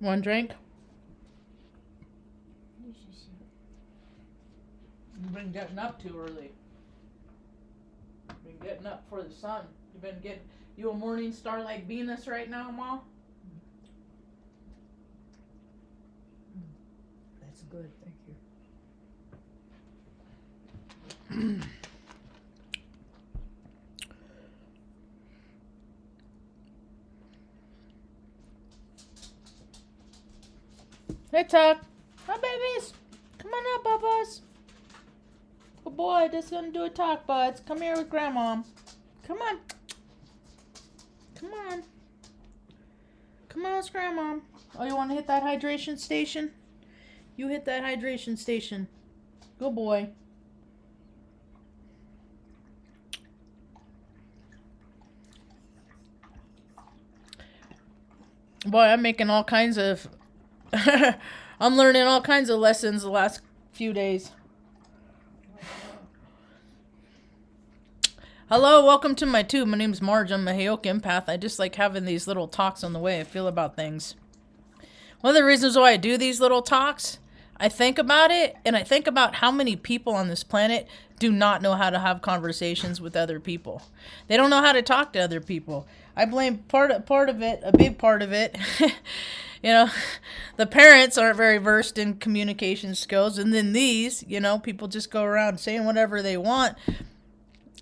One drink? You've been getting up too early. You've been getting up for the sun. You a morning star like Venus right now, Ma? That's good, thank you. Hey, Tuck. Hi, babies. Come on up, Bubba's. Good boy, just gonna do a talk, buds. Come here with Grandma. Come on. Come on. Come on, it's Grandma. Oh, you want to hit that hydration station? You hit that hydration station. Good boy. Boy, I'm making all kinds of... I'm learning all kinds of lessons the last few days. Hello, welcome to my tube. My name's Marge. I'm a Heyoka empath. I just like having these little talks on the way I feel about things. One of the reasons why I do these little talks, I think about it, and I think about how many people on this planet do not know how to have conversations with other people. They don't know how to talk to other people. I blame part of it, a big part of it. You know, the parents aren't very versed in communication skills, and then these, people just go around saying whatever they want.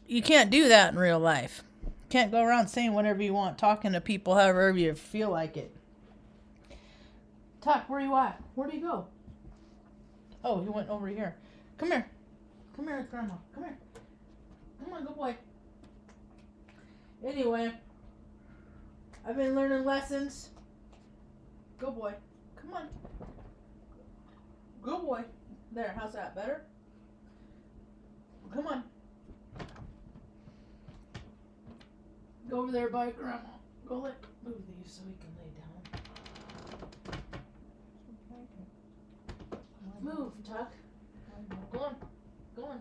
You can't do that in real life. You can't go around saying whatever you want, talking to people however you feel like it. Tuck, where you at? Where'd he go? Oh, he went over here. Come here. Come here, Grandma. Come here. Come on, good boy. Anyway, I've been learning lessons. Good boy. Come on. Good boy. There, how's that? Better? Come on. Go over there by Grandma. Go move these so he can lay down. Move, Tuck. Go on. Go on.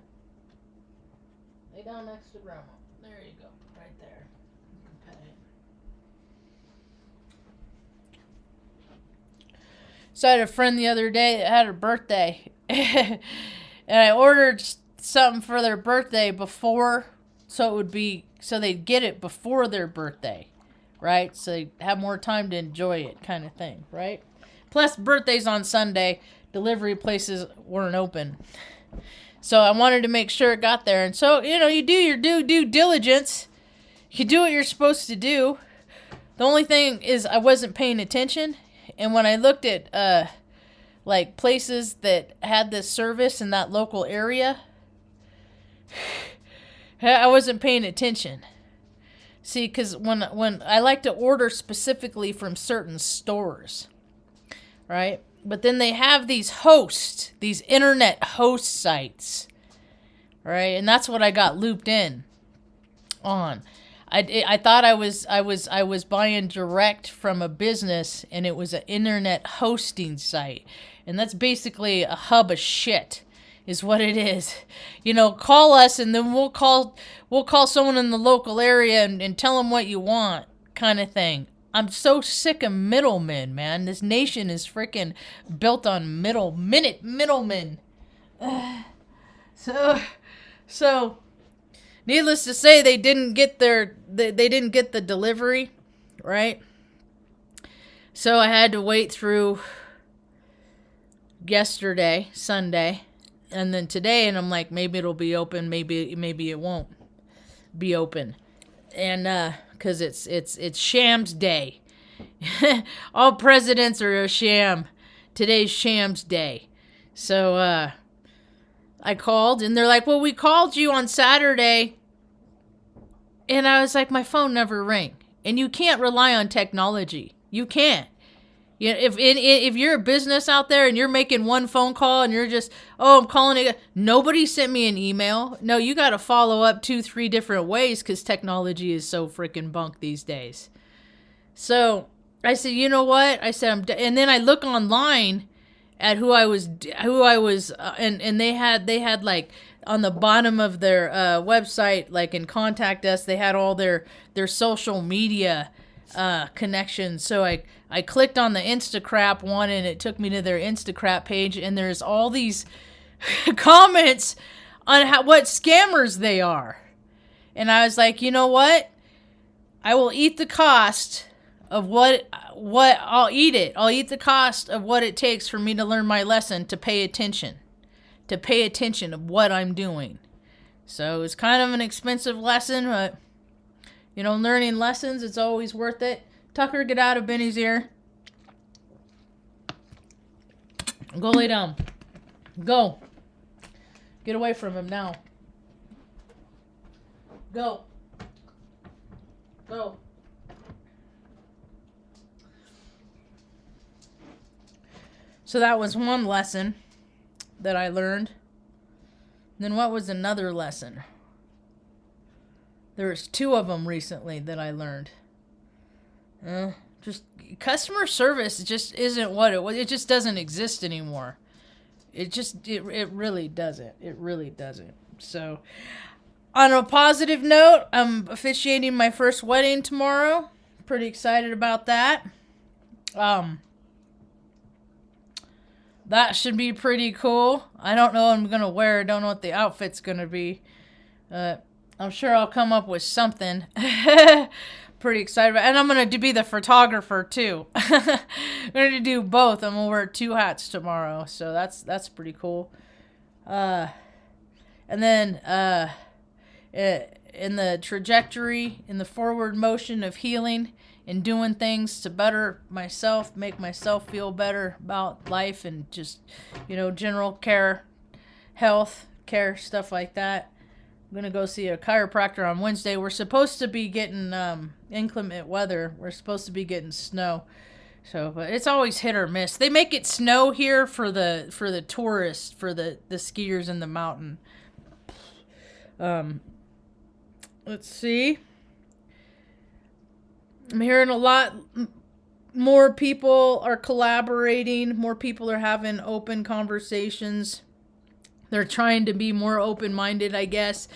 Lay down next to Grandma. There you go. Right there. You can pet it. So I had a friend the other day that had her birthday. And I ordered something for their birthday before, so they'd get it before their birthday, right? So they'd have more time to enjoy it, kind of thing, right? Plus, birthday's on Sunday. Delivery places weren't open. So I wanted to make sure it got there. And so, you do your due diligence. You do what you're supposed to do. The only thing is I wasn't paying attention. And when I looked at, places that had this service in that local area, I wasn't paying attention. See, because when I like to order specifically from certain stores, right? But then they have these internet host sites, right? And that's what I got looped in on. I thought I was buying direct from a business, and it was an internet hosting site, and that's basically a hub of shit, is what it is. Call us, and then we'll call someone in the local area and tell them what you want, kind of thing. I'm so sick of middlemen, man. This nation is freaking built on middlemen. So, needless to say, they didn't get the delivery, right? So I had to wait through yesterday, Sunday, and then today, and I'm like, maybe it'll be open, maybe it won't be open, and because it's Shams Day. All presidents are a sham. Today's Shams Day. So I called, and they're like, well, we called you on Saturday. And I was like, my phone never rang. And you can't rely on technology. You can't. If you're a business out there and you're making one phone call and you're just, I'm calling it. Nobody sent me an email. No, you got to follow up 2-3 different ways because technology is so freaking bunk these days. So I said, you know what? I said, and then I look online at who I was, and they had like on the bottom of their website, like in contact us, they had all their social media connection. So I clicked on the Instacrap one, and it took me to their Instacrap page, and there's all these comments on what scammers they are. And I was like, you know what? I will eat the cost of what I'll eat it. I'll eat the cost of what it takes for me to learn my lesson, to pay attention of what I'm doing. So it's kind of an expensive lesson, but learning lessons, it's always worth it. Tucker, get out of Benny's ear. Go lay down. Go. Get away from him now. Go. Go. So that was one lesson that I learned. Then what was another lesson? There was 2 of them recently that I learned. Just customer service just isn't what it was. It just doesn't exist anymore. It really doesn't. It really doesn't. So, on a positive note, I'm officiating my first wedding tomorrow. Pretty excited about that. That should be pretty cool. I don't know what I'm going to wear. I don't know what the outfit's going to be. I'm sure I'll come up with something. Pretty excited about it. And I'm going to be the photographer too. I'm going to do both. I'm going to wear 2 hats tomorrow. So that's pretty cool. And then in the trajectory, in the forward motion of healing and doing things to better myself, make myself feel better about life and just, general care, health care, stuff like that. I'm going to go see a chiropractor on Wednesday. We're supposed to be getting inclement weather. We're supposed to be getting snow. So, but it's always hit or miss. They make it snow here for the tourists, for the skiers in the mountain. Let's see. I'm hearing a lot more people are collaborating. More people are having open conversations. They're trying to be more open-minded, I guess.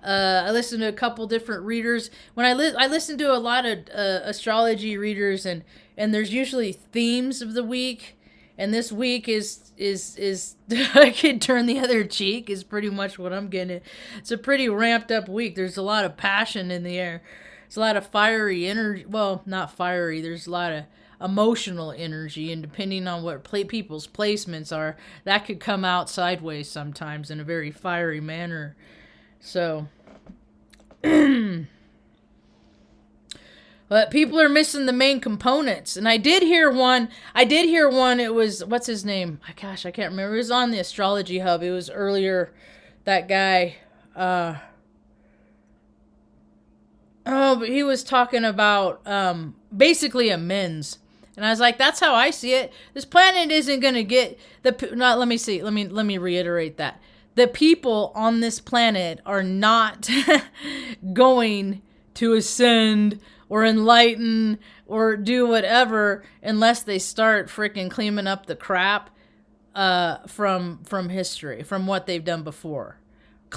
I listened to a couple different readers. When I listen to a lot of astrology readers, and there's usually themes of the week. And this week is I can turn the other cheek is pretty much what I'm getting. It's a pretty ramped up week. There's a lot of passion in the air. There's a lot of fiery energy. Well, not fiery. There's a lot of emotional energy, and depending on what people's placements are, that could come out sideways sometimes in a very fiery manner. So, but people are missing the main components. And I did hear one. It was, what's his name? Gosh, I can't remember. It was on the Astrology Hub. It was earlier. That guy. But he was talking about basically amends. And I was like, that's how I see it. This planet isn't going to get let me reiterate that. The people on this planet are not going to ascend or enlighten or do whatever unless they start freaking cleaning up the crap from history, from what they've done before.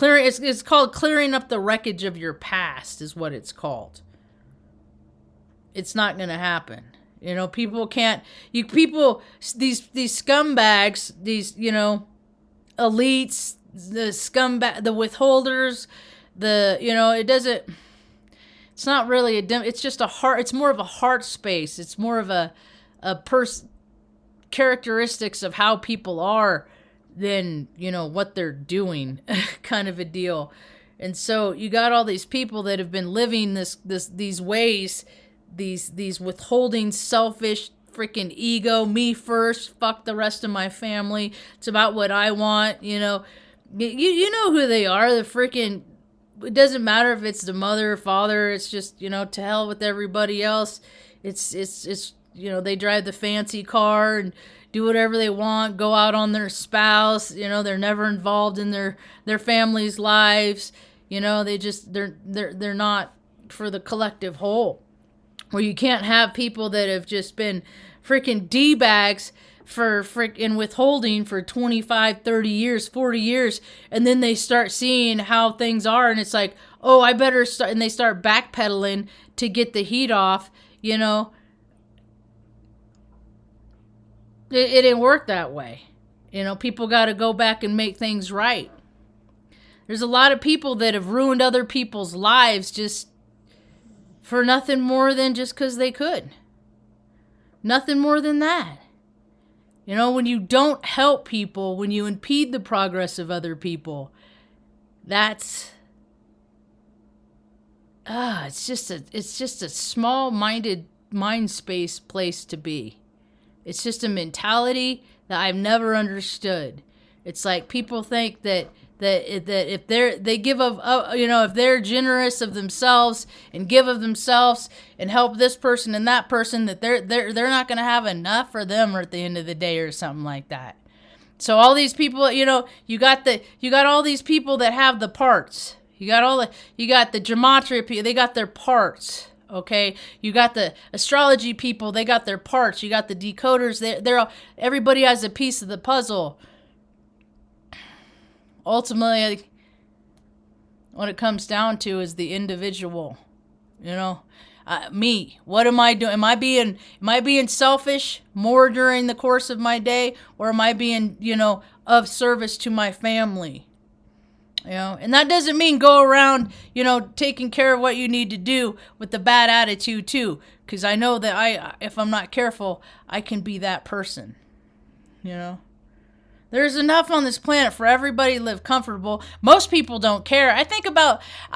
It's called clearing up the wreckage of your past is what it's called. It's not going to happen. People can't, these scumbags, these, elites, the scumbag, the withholders, it doesn't, it's not really it's just a heart, it's more of a heart space. It's more of a characteristics of how people are than, what they're doing kind of a deal. And so you got all these people that have been living these ways, these withholding, selfish, freaking ego, me first, fuck the rest of my family. It's about what I want, You know who they are. The freaking, it doesn't matter if it's the mother or father. It's just, to hell with everybody else. It's they drive the fancy car and do whatever they want, go out on their spouse. They're never involved in their family's lives. They're not for the collective whole. Where you can't have people that have just been freaking D-bags for freaking withholding for 25, 30 years, 40 years, and then they start seeing how things are, and it's like, oh, I better start, and they start backpedaling to get the heat off, you know, it didn't work that way. You know, people got to go back and make things right. There's a lot of people that have ruined other people's lives just for nothing more than just because they could. Nothing more than that. You know, when you don't help people, when you impede the progress of other people, that's it's just a small-minded mind space place to be. It's just a mentality that I've never understood. It's like people think that if they give of you know, if they're generous of themselves and give of themselves and help this person and that person, that they're not going to have enough for them at the end of the day or something like that. So all these people, you know, you got all these people that have the parts. You got the gematria people, they got their parts. Okay, you got the astrology people, they got their parts. You got the decoders, they're all, everybody has a piece of the puzzle. Ultimately, what it comes down to is the individual. You know, me. What am I doing? Am I being selfish more during the course of my day, or am I being, you know, of service to my family? You know, and that doesn't mean go around, you know, taking care of what you need to do with the bad attitude too, because I know that if I'm not careful, I can be that person. You know, there's enough on this planet for everybody to live comfortable. Most people don't care. I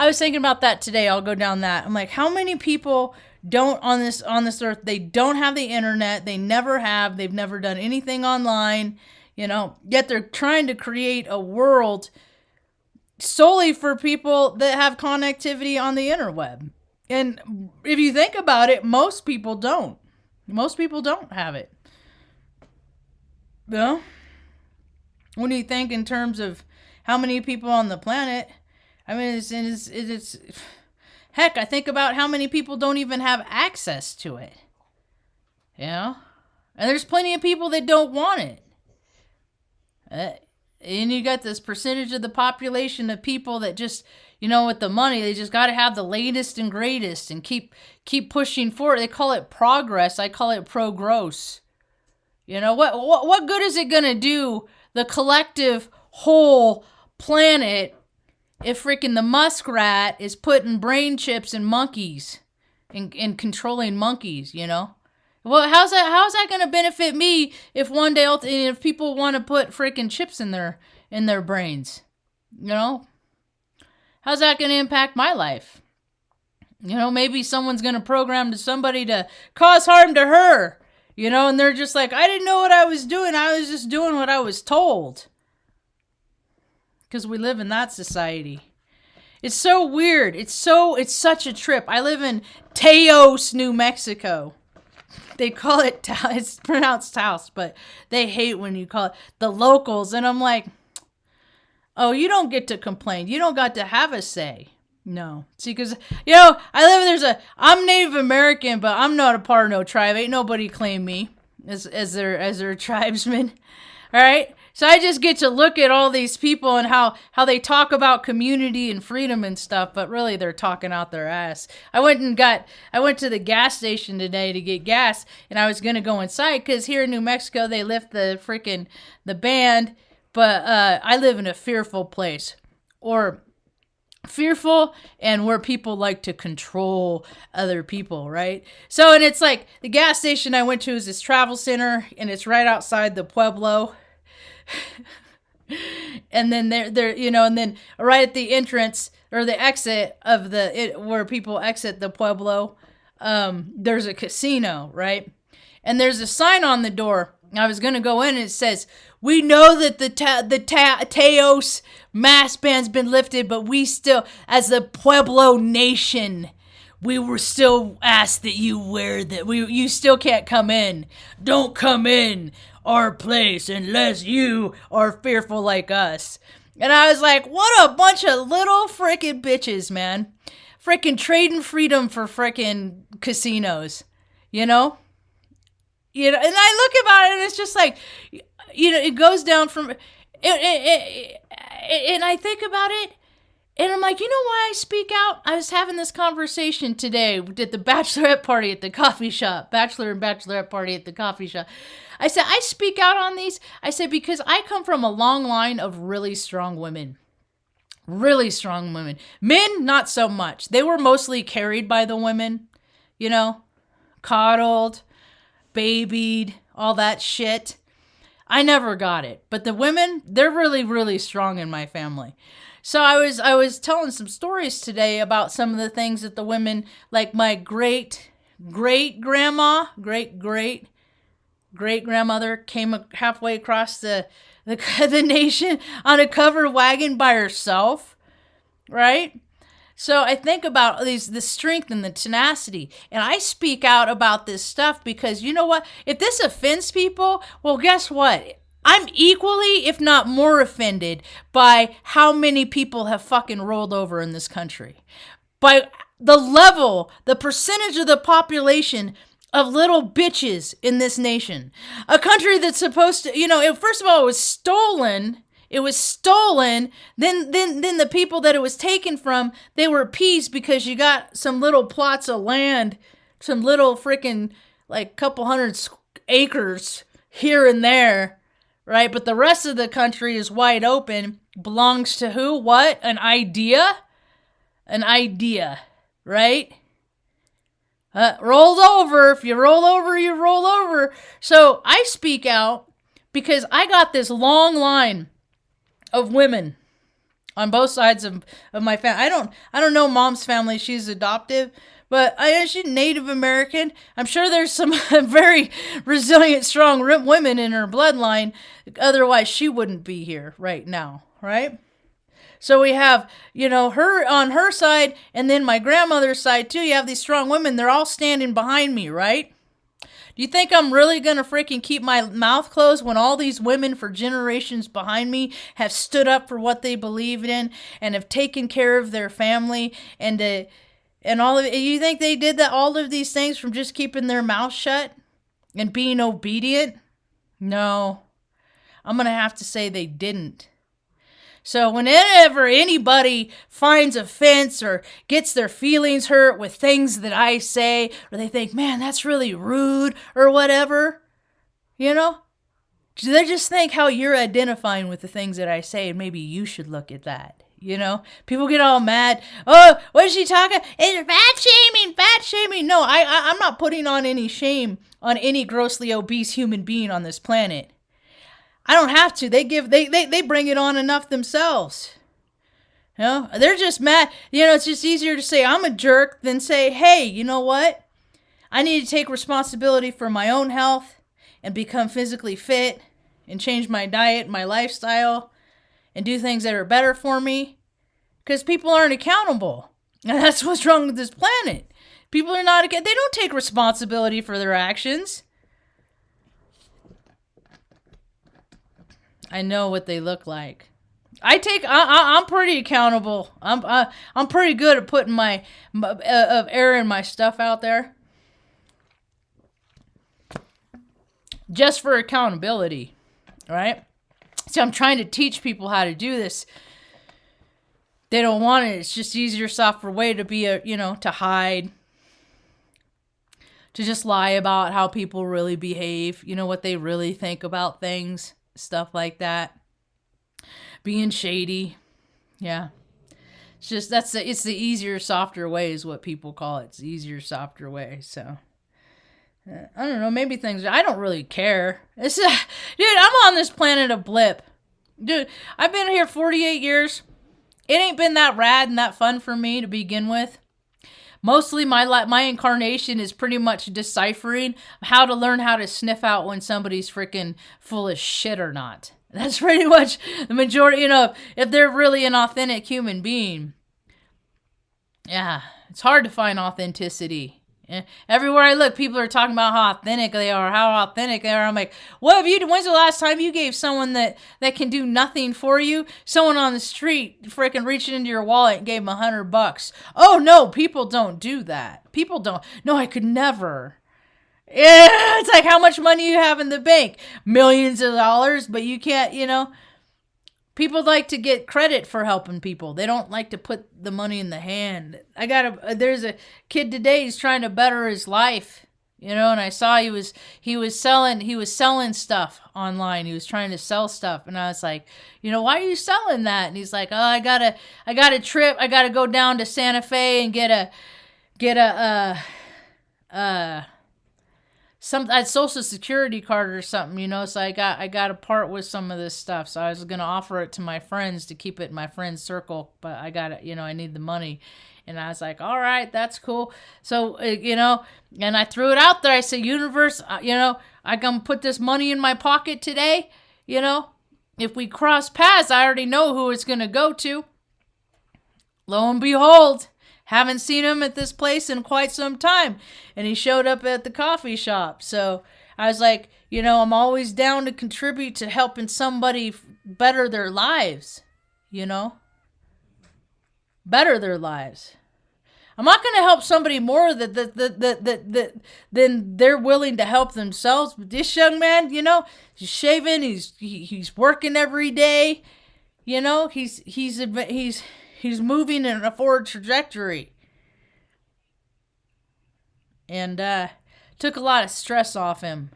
was thinking about that today. I'll go down that. I'm like, how many people don't on this earth? They don't have the internet. They never have. They've never done anything online. You know, yet they're trying to create a world solely for people that have connectivity on the interweb. And if you think about it, most people don't. Most people don't have it. You know? When you think in terms of how many people on the planet, I mean, it's heck, I think about how many people don't even have access to it. You know? And there's plenty of people that don't want it. And you got this percentage of the population of people that just, you know, with the money, they just got to have the latest and greatest and keep pushing forward. They call it progress. I call it pro-gross. You know, what good is it going to do the collective whole planet if freaking the muskrat is putting brain chips in monkeys and controlling monkeys, you know? Well, how's that going to benefit me if one day, if people want to put freaking chips in their brains? You know? How's that going to impact my life? You know, maybe someone's going to program to somebody to cause harm to her, you know, and they're just like, I didn't know what I was doing. I was just doing what I was told. Because we live in that society. It's so weird. It's such a trip. I live in Teos, New Mexico. They call it, it's pronounced Taos, but they hate when you call it the locals. And I'm like, oh, you don't get to complain. You don't got to have a say. No. See, because, you know, I'm Native American, but I'm not a part of no tribe. Ain't nobody claim me as their tribesman. All right? So I just get to look at all these people and how they talk about community and freedom and stuff, but really they're talking out their ass. I went to the gas station today to get gas, and I was going to go inside because here in New Mexico they lift the ban, but I live in a fearful place. Or fearful and where people like to control other people, right? So, and it's like the gas station I went to is this travel center, and it's right outside the Pueblo. And then there, you know, and then right at the entrance or the exit of where people exit the Pueblo, there's a casino, right? And there's a sign on the door. I was gonna go in, and it says, "We know that the Teos mask ban's been lifted, but we still, as the Pueblo Nation, we were still asked that you wear that. You still can't come in. Don't come in our place unless you are fearful like us." And I was like, what a bunch of little freaking bitches, man. Freaking trading freedom for freaking casinos, you know? You know, and I look about it, and it's just like, you know, it goes down from, and I think about it, And I'm like, you know why I speak out? I was having this conversation today at the bachelorette party at the coffee shop. Bachelor and bachelorette party at the coffee shop. I said, I speak out on these. I said, because I come from a long line of really strong women. Really strong women. Men, not so much. They were mostly carried by the women. You know, coddled, babied, all that shit. I never got it. But the women, they're really, really strong in my family. So I was telling some stories today about some of the things that the women, like my great grandmother came halfway across the nation on a covered wagon by herself, right? So I think about the strength and the tenacity, and I speak out about this stuff because you know what? If this offends people, well, guess what? I'm equally, if not more, offended by how many people have fucking rolled over in this country. By the percentage of the population of little bitches in this nation. A country that's supposed to, first of all, it was stolen. It was stolen. Then the people that it was taken from, they were appeased because you got some little plots of land, some little freaking, like, couple hundred acres here and there. Right, but the rest of the country is wide open. Belongs to who? What? An idea? An idea, right? Rolled over. If you roll over, you roll over. So I speak out because I got this long line of women on both sides of my family. I don't know Mom's family. She's adoptive. But she's Native American. I'm sure there's some very resilient, strong women in her bloodline. Otherwise, she wouldn't be here right now, right? So we have, her on her side, and then my grandmother's side too. You have these strong women. They're all standing behind me, right? Do you think I'm really going to freaking keep my mouth closed when all these women for generations behind me have stood up for what they believed in and have taken care of their family and all of it? You think they did all of these things from just keeping their mouth shut and being obedient? No. I'm going to have to say they didn't. So whenever anybody finds offense or gets their feelings hurt with things that I say, or they think, man, that's really rude or whatever, they just think how you're identifying with the things that I say, and maybe you should look at that. People get all mad. Oh, what is she talking? It's fat shaming. No, I'm not putting on any shame on any grossly obese human being on this planet. I don't have to. They bring it on enough themselves. They're just mad. It's just easier to say I'm a jerk than say, hey, you know what? I need to take responsibility for my own health and become physically fit and change my diet, my lifestyle, and do things that are better for me, because people aren't accountable. And that's what's wrong with this planet. People are not, they don't take responsibility for their actions. I know what they look like. I'm pretty accountable. I'm pretty good at putting airing my stuff out there. Just for accountability, right? So I'm trying to teach people how to do this. They don't want it. It's just easier, softer way to be to hide. To just lie about how people really behave. What they really think about things. Stuff like that. Being shady. Yeah. It's just, it's the easier, softer way is what people call it. It's the easier, softer way. So, I don't know. Maybe I don't really care. Dude, I'm on this planet a blip. Dude, I've been here 48 years. It ain't been that rad and that fun for me to begin with. Mostly my incarnation is pretty much deciphering how to learn how to sniff out when somebody's freaking full of shit or not. That's pretty much the majority, if they're really an authentic human being. Yeah, it's hard to find authenticity. Everywhere I look, people are talking about how authentic they are, I'm like, when's the last time you gave someone that can do nothing for you, someone on the street freaking reaching into your wallet and gave them $100? Oh no, people don't do that. People don't. No, I could never. Yeah, it's like how much money you have in the bank. Millions of dollars, but you can't, People like to get credit for helping people. They don't like to put the money in the hand. There's a kid today, he's trying to better his life. You know, and I saw he was selling stuff online. He was trying to sell stuff, and I was like, you know, why are you selling that? And he's like, oh, I got a trip. I got to go down to Santa Fe and get a social security card or something, you know. So I got to part with some of this stuff. So I was gonna offer it to my friends to keep it in my friends circle, but I got it. You know, I need the money. And I was like, all right, that's cool. So, you know, and I threw it out there. I said, universe, you know, I can put this money in my pocket today. You know, if we cross paths, I already know who it's going to go to. Lo and behold, haven't seen him at this place in quite some time. And he showed up at the coffee shop. So I was like, you know, I'm always down to contribute to helping somebody better their lives, you know. Better their lives. I'm not going to help somebody more than they're willing to help themselves. But this young man, you know, he's shaving. He's working every day. You know, he's moving in a forward trajectory, and took a lot of stress off him.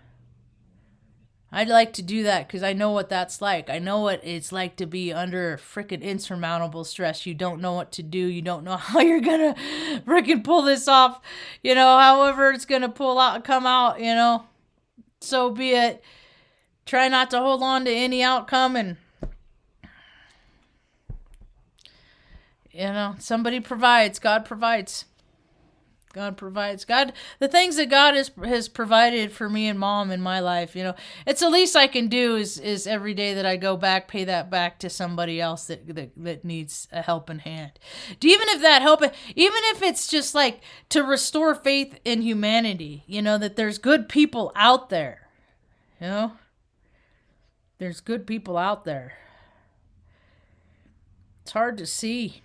I'd like to do that because I know what that's like. I know what it's like to be under freaking insurmountable stress. You don't know what to do. You don't know how you're going to freaking pull this off. You know, however it's going to come out, you know. So be it. Try not to hold on to any outcome, and, you know, somebody provides. God provides. God provides. God, the things that God has provided for me and Mom in my life, you know, it's the least I can do is every day that I go back, pay that back to somebody else that needs a helping hand. Even if it's just like to restore faith in humanity, you know, that there's good people out there, you know, there's good people out there. It's hard to see.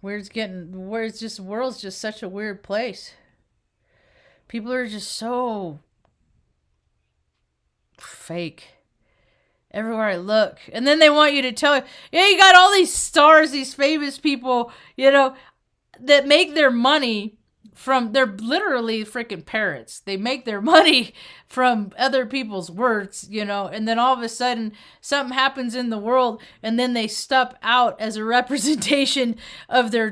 The world's just such a weird place. People are just so fake everywhere I look. And then they want you to tell, yeah, you got all these stars, these famous people, you know, that make their money they're literally freaking parrots. They make their money from other people's words, you know, and then all of a sudden something happens in the world and then they step out as a representation of their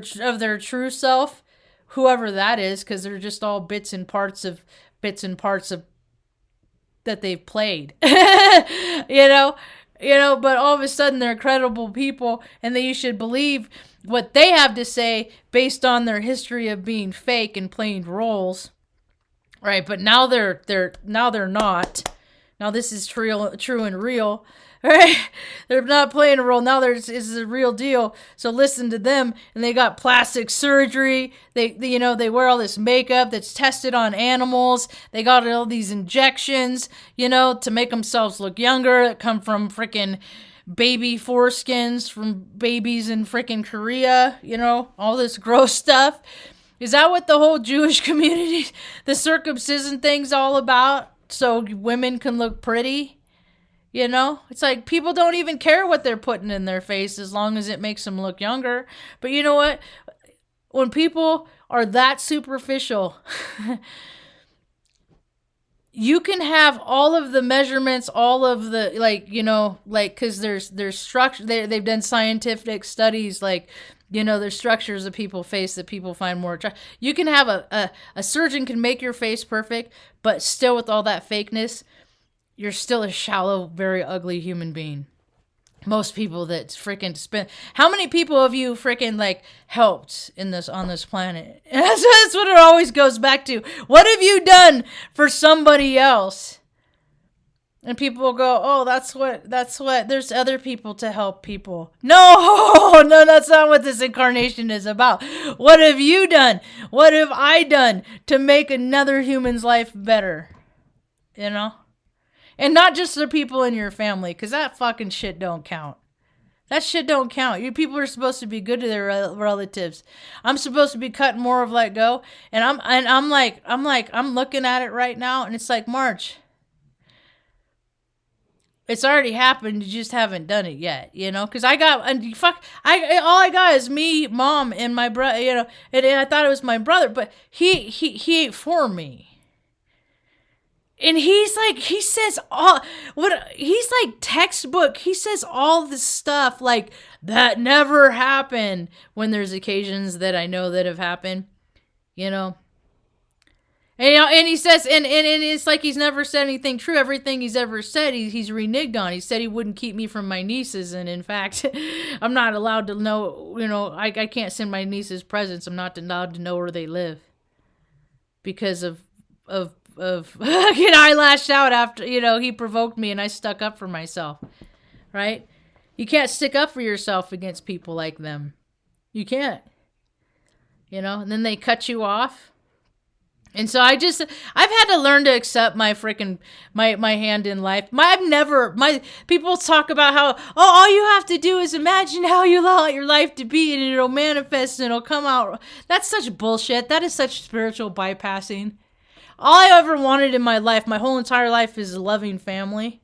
true self, whoever that is, because they're just all bits and parts of that they've played, you know, but all of a sudden they're credible people and you should believe what they have to say based on their history of being fake and playing roles, right? But now they're not. Now this is true and real, right? They're not playing a role. Now this is a real deal. So listen to them. And they got plastic surgery. They wear all this makeup that's tested on animals. They got all these injections, you know, to make themselves look younger, that come from freaking baby foreskins from babies in freaking Korea, you know, all this gross stuff. Is that what the whole Jewish community, the circumcision thing's all about? So women can look pretty, you know? It's like people don't even care what they're putting in their face as long as it makes them look younger. But you know what? When people are that superficial, you can have all of the measurements, all of the, like, you know, like, because there's structure. They've done scientific studies, like, you know, there's structures of people's face that people find more attractive. You can have a surgeon can make your face perfect, but still with all that fakeness, you're still a shallow, very ugly human being. Most people that freaking spend, how many people have you freaking like helped on this planet? That's what it always goes back to. What have you done for somebody else? And people will go, oh, that's what, there's other people to help people. No, that's not what this incarnation is about. What have you done? What have I done to make another human's life better? You know? And not just the people in your family, because that fucking shit don't count. That shit don't count. You people are supposed to be good to their relatives. I'm supposed to be cutting more of let go. And I'm looking at it right now, and it's like, Marge, It's already happened. You just haven't done it yet, you know? Because all I got is me, mom, and my brother, you know, and I thought it was my brother, but he ain't for me. And he's like textbook. He says all this stuff like that never happened when there's occasions that I know that have happened, you know? And, you know, and he says, and it's like he's never said anything true. Everything he's ever said, he's reneged on. He said he wouldn't keep me from my nieces. And in fact, I'm not allowed to know, you know, I can't send my nieces presents. I'm not allowed to know where they live because of you know, I lashed out after, you know, he provoked me and I stuck up for myself, right? You can't stick up for yourself against people like them. You can't, you know, and then they cut you off. And so I've had to learn to accept my freaking, my hand in life. People talk about how, all you have to do is imagine how you want your life to be and it'll manifest and it'll come out. That's such bullshit. That is such spiritual bypassing. All I ever wanted in my life, my whole entire life, is a loving family.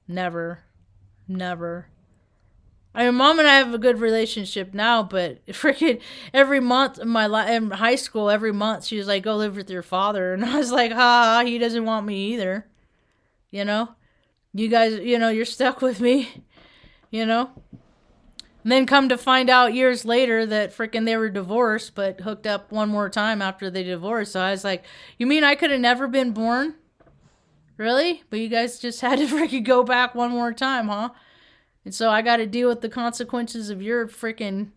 Never. I mean, mom and I have a good relationship now, but freaking every month in high school, every month she was like, go live with your father. And I was like, he doesn't want me either. You know, you guys, you know, you're stuck with me, you know. And then come to find out years later that freaking they were divorced, but hooked up one more time after they divorced. So I was like, you mean I could have never been born? Really? But you guys just had to freaking go back one more time, huh? And so I got to deal with the consequences of your freaking,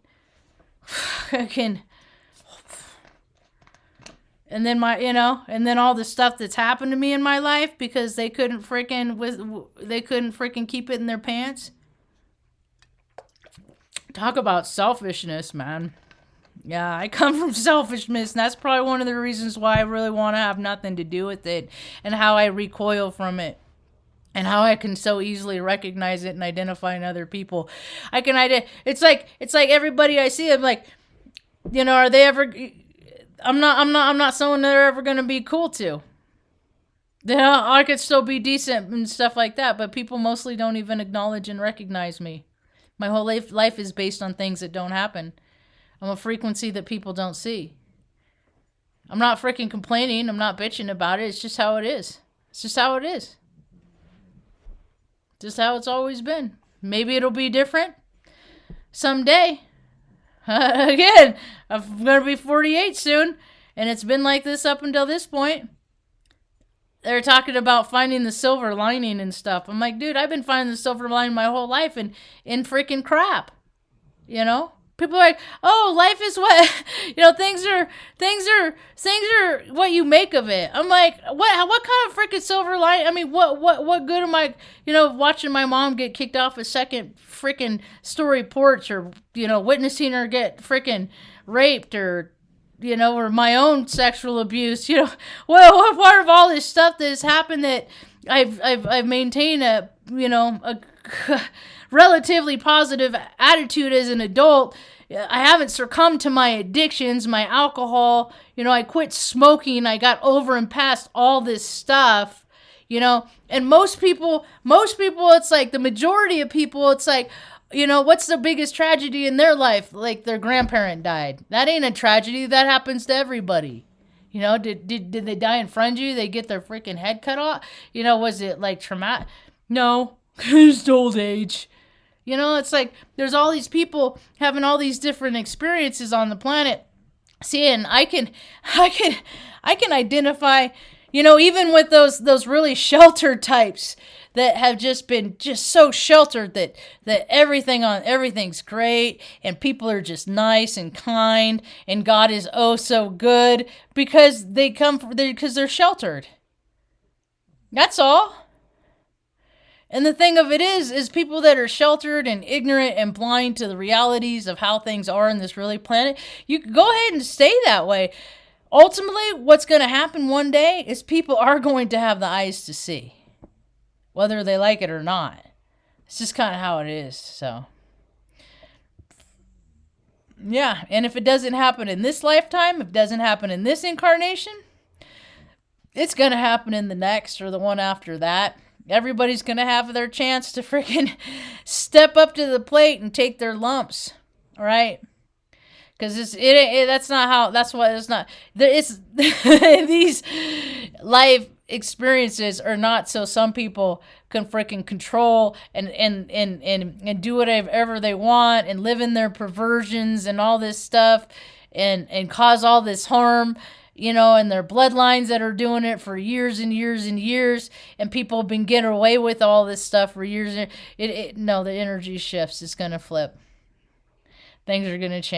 and then and then all the stuff that's happened to me in my life because they couldn't freaking keep it in their pants. Talk about selfishness, man. Yeah, I come from selfishness, and that's probably one of the reasons why I really want to have nothing to do with it and how I recoil from it. And how I can so easily recognize it and identify in other people. It's like everybody I see, I'm like, you know, are they ever, I'm not someone they're ever going to be cool to. You know, I could still be decent and stuff like that, but people mostly don't even acknowledge and recognize me. My whole life is based on things that don't happen. I'm a frequency that people don't see. I'm not freaking complaining. I'm not bitching about it. It's just how it is. It's just how it is. Just how it's always been. Maybe it'll be different someday. Again, I'm going to be 48 soon, and it's been like this up until this point. They're talking about finding the silver lining and stuff. I'm like, dude, I've been finding the silver lining my whole life in freaking crap. You know? People are like, oh, life is what, you know, things are what you make of it. I'm like, what kind of freaking silver lining? I mean, what good am I, you know, watching my mom get kicked off a second freaking story porch, or, you know, witnessing her get freaking raped, or, you know, or my own sexual abuse, you know. Well, what part of all this stuff that has happened that I've maintained a, you know, a relatively positive attitude as an adult. I haven't succumbed to my addictions, my alcohol. You know, I quit smoking. I got over and past all this stuff, you know. And most people, it's like the majority of people, it's like, you know, what's the biggest tragedy in their life? Like their grandparent died. That ain't a tragedy. That happens to everybody. You know, did they die in front of you? They get their freaking head cut off? You know, was it like traumatic? No, it's old age. You know, it's like there's all these people having all these different experiences on the planet. See, and I can identify, you know, even with those really sheltered types that have just been so sheltered that everything's great and people are just nice and kind and God is oh so good because because they're sheltered. That's all. And the thing of it is people that are sheltered and ignorant and blind to the realities of how things are in this really planet, you can go ahead and stay that way. Ultimately, what's going to happen one day is people are going to have the eyes to see, whether they like it or not. It's just kind of how it is. So, yeah. And if it doesn't happen in this lifetime, if it doesn't happen in this incarnation, it's going to happen in the next or the one after that. Everybody's going to have their chance to freaking step up to the plate and take their lumps. All right? Because that's not how, that's why it's not, it's, these life experiences are not so some people can freaking control and do whatever they want and live in their perversions and all this stuff and cause all this harm, you know, and their bloodlines that are doing it for years and years and years, and people have been getting away with all this stuff for years. No, the energy shifts. It's going to flip. Things are going to change.